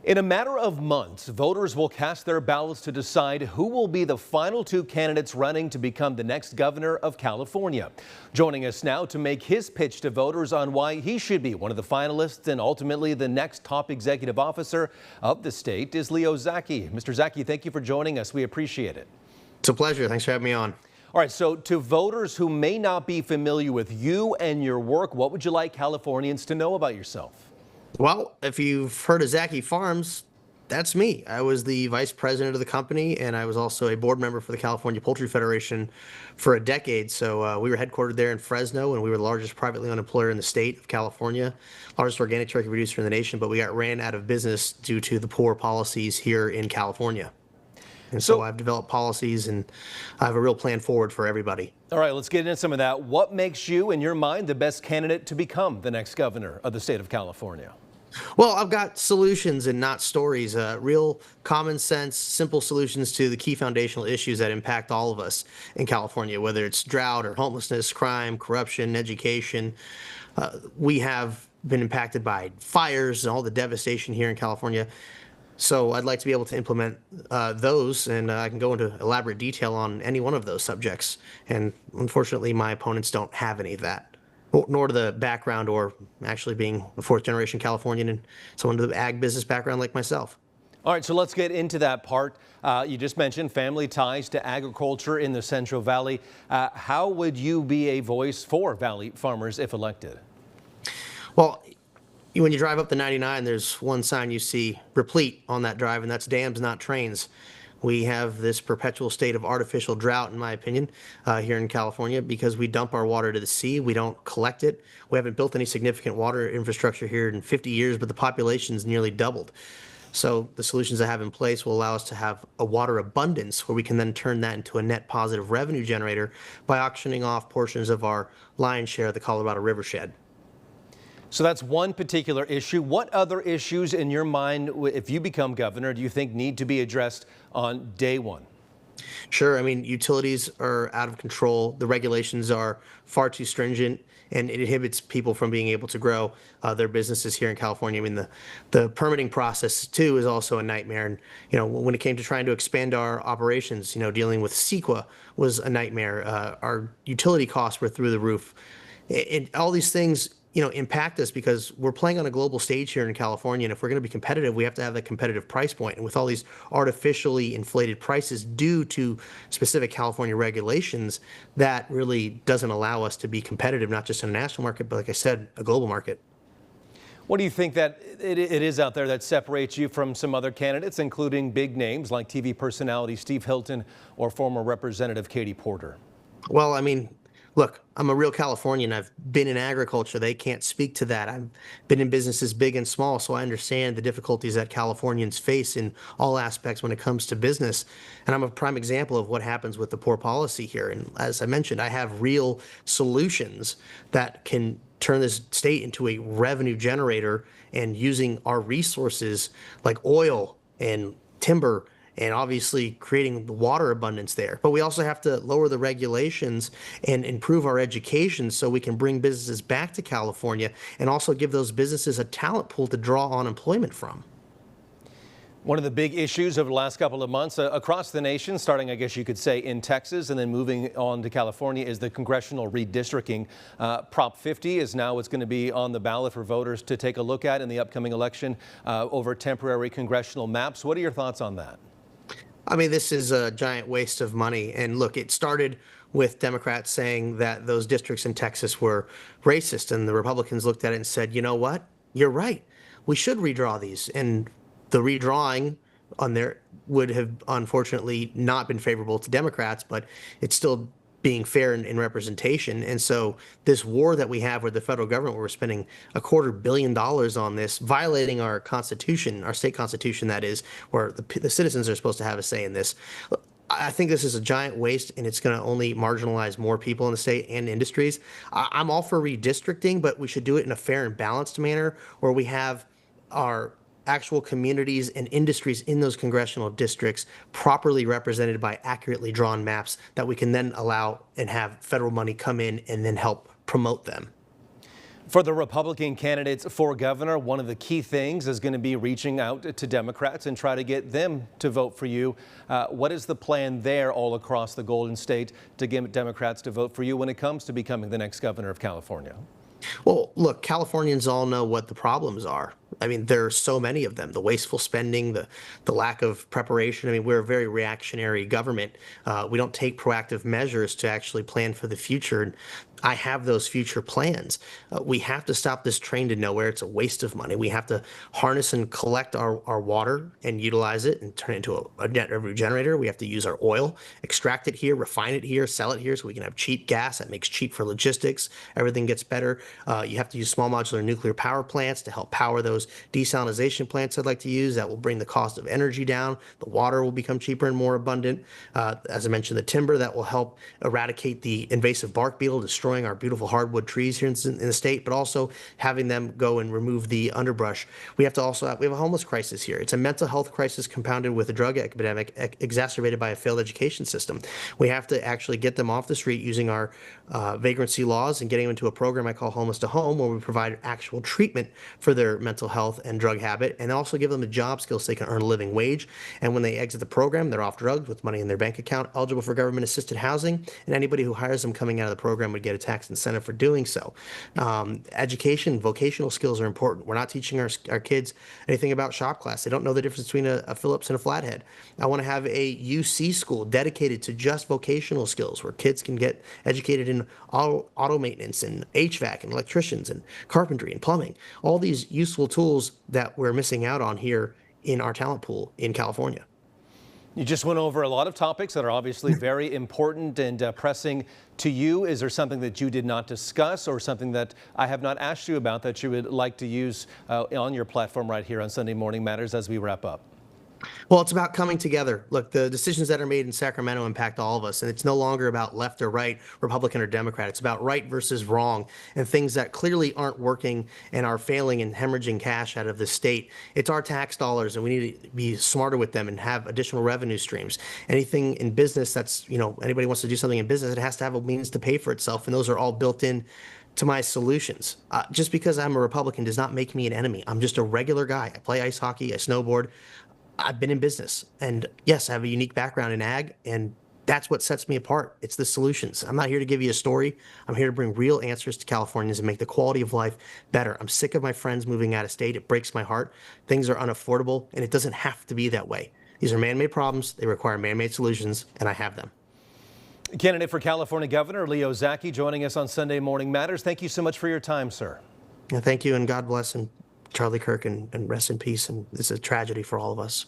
In a matter of months, voters will cast their ballots to decide who will be the final two candidates running to become the next governor of California. Joining us now to make his pitch to voters on why he should be one of the finalists and ultimately the next top executive officer of the state is Leo Zacky. Mr. Zacky, thank you for joining us. We appreciate it. It's a pleasure. Thanks for having me on. All right, so to voters who may not be familiar with you and your work, what would you like Californians to know about yourself? Well, if you've heard of Zacky Farms, that's me. I was the vice president of the company, and I was also a board member for the California Poultry Federation for a decade. So we were headquartered there in Fresno, and we were the largest privately owned employer in the state of California, largest organic turkey producer in the nation, but we got ran out of business due to the poor policies here in California. And so I've developed policies, and I have a real plan forward for everybody. All right, let's get into some of that. What makes you, in your mind, the best candidate to become the next governor of the state of California? Well, I've got solutions and not stories, real common sense, simple solutions to the key foundational issues that impact all of us in California, whether it's drought or homelessness, crime, corruption, education. We have been impacted by fires and all the devastation here in California. So I'd like to be able to implement those, and I can go into elaborate detail on any one of those subjects. And unfortunately, my opponents don't have any of that, nor the background or actually being a fourth-generation Californian and someone with an ag business background like myself. All right, so let's get into that part. You just mentioned family ties to agriculture in the Central Valley. How would you be a voice for Valley farmers if elected? Well, when you drive up the 99, there's one sign you see replete on that drive, and that's dams, not trains. We have this perpetual state of artificial drought, in my opinion, here in California because we dump our water to the sea. We don't collect it. We haven't built any significant water infrastructure here in 50 years, but the population's nearly doubled. So the solutions I have in place will allow us to have a water abundance where we can then turn that into a net positive revenue generator by auctioning off portions of our lion's share of the Colorado River shed. So that's one particular issue. What other issues in your mind, if you become governor, do you think need to be addressed on day one? Sure. I mean, utilities are out of control. The regulations are far too stringent, and it inhibits people from being able to grow their businesses here in California. I mean, the permitting process, too, is also a nightmare. And, you know, when it came to trying to expand our operations, you know, dealing with CEQA was a nightmare. Our utility costs were through the roof. And all these things, you know, impact us because we're playing on a global stage here in California, and if we're going to be competitive, we have to have that competitive price point. And with all these artificially inflated prices due to specific California regulations, that really doesn't allow us to be competitive, not just in a national market, but like I said, a global market. What do you think that it is out there that separates you from some other candidates, including big names like TV personality Steve Hilton or former Representative Katie Porter? Well, I mean, look, I'm a real Californian. I've been in agriculture. They can't speak to that. I've been in businesses big and small, so I understand the difficulties that Californians face in all aspects when it comes to business. And I'm a prime example of what happens with the poor policy here. And as I mentioned, I have real solutions that can turn this state into a revenue generator, and using our resources like oil and timber and obviously creating the water abundance there. But we also have to lower the regulations and improve our education so we can bring businesses back to California and also give those businesses a talent pool to draw on employment from. One of the big issues over the last couple of months across the nation, starting, I guess you could say, in Texas and then moving on to California, is the congressional redistricting. Prop 50 is now what's going to be on the ballot for voters to take a look at in the upcoming election over temporary congressional maps. What are your thoughts on that? I mean, this is a giant waste of money. And look, it started with Democrats saying that those districts in Texas were racist. And the Republicans looked at it and said, you know what? You're right. We should redraw these. And the redrawing on there would have unfortunately not been favorable to Democrats, but it's still being fair in representation. And so this war that we have with the federal government, where we're spending $250 million on this, violating our constitution, our state constitution, that is, where the citizens are supposed to have a say in this. I think this is a giant waste, and it's going to only marginalize more people in the state and industries. I'm all for redistricting, but we should do it in a fair and balanced manner where we have our actual communities and industries in those congressional districts properly represented by accurately drawn maps that we can then allow and have federal money come in and then help promote them. For the Republican candidates for governor, one of the key things is going to be reaching out to Democrats and try to get them to vote for you. What is the plan there all across the Golden State to get Democrats to vote for you when it comes to becoming the next governor of California? Well, look, Californians all know what the problems are. I mean, there are so many of them: the wasteful spending, the lack of preparation. I mean, we're a very reactionary government. We don't take proactive measures to actually plan for the future. And I have those future plans. We have to stop this train to nowhere. It's a waste of money. We have to harness and collect our water and utilize it and turn it into a net revenue generator. We have to use our oil, extract it here, refine it here, sell it here so we can have cheap gas. That makes cheap for logistics. Everything gets better. You have to use small modular nuclear power plants to help power those desalination plants I'd like to use. That will bring the cost of energy down. The water will become cheaper and more abundant. As I mentioned, the timber that will help eradicate the invasive bark beetle, destroying our beautiful hardwood trees here in the state, but also having them go and remove the underbrush. We have a homeless crisis here. It's a mental health crisis compounded with a drug epidemic exacerbated by a failed education system. We have to actually get them off the street using our vagrancy laws and getting them into a program I call Homeless to Home, where we provide actual treatment for their mental health and drug habit, and also give them the job skills so they can earn a living wage. And when they exit the program, they're off drugs with money in their bank account, eligible for government assisted housing, and anybody who hires them coming out of the program would get a tax incentive for doing so. Education, vocational skills are important. We're not teaching our kids anything about shop class. They don't know the difference between a Phillips and a flathead. I want to have a UC school dedicated to just vocational skills, where kids can get educated in auto maintenance and HVAC and electricians and carpentry and plumbing. All these useful tools that we're missing out on here in our talent pool in California. You just went over a lot of topics that are obviously very important and pressing to you. Is there something that you did not discuss, or something that I have not asked you about that you would like to use on your platform right here on Sunday Morning Matters as we wrap up? Well, it's about coming together. Look, the decisions that are made in Sacramento impact all of us, and it's no longer about left or right, Republican or Democrat. It's about right versus wrong, and things that clearly aren't working and are failing and hemorrhaging cash out of the state. It's our tax dollars, and we need to be smarter with them and have additional revenue streams. Anything in business that's, anybody wants to do something in business, it has to have a means to pay for itself, and those are all built in to my solutions. Just because I'm a Republican does not make me an enemy. I'm just a regular guy. I play ice hockey, I snowboard. I've been in business, and yes, I have a unique background in ag, and that's what sets me apart. It's the solutions. I'm not here to give you a story. I'm here to bring real answers to Californians and make the quality of life better. I'm sick of my friends moving out of state. It breaks my heart. Things are unaffordable, and it doesn't have to be that way. These are man-made problems. They require man-made solutions, and I have them. Candidate for California Governor Leo Zacky joining us on Sunday Morning Matters. Thank you so much for your time, sir. Thank you, and God bless, and Charlie Kirk, and rest in peace. And this is a tragedy for all of us.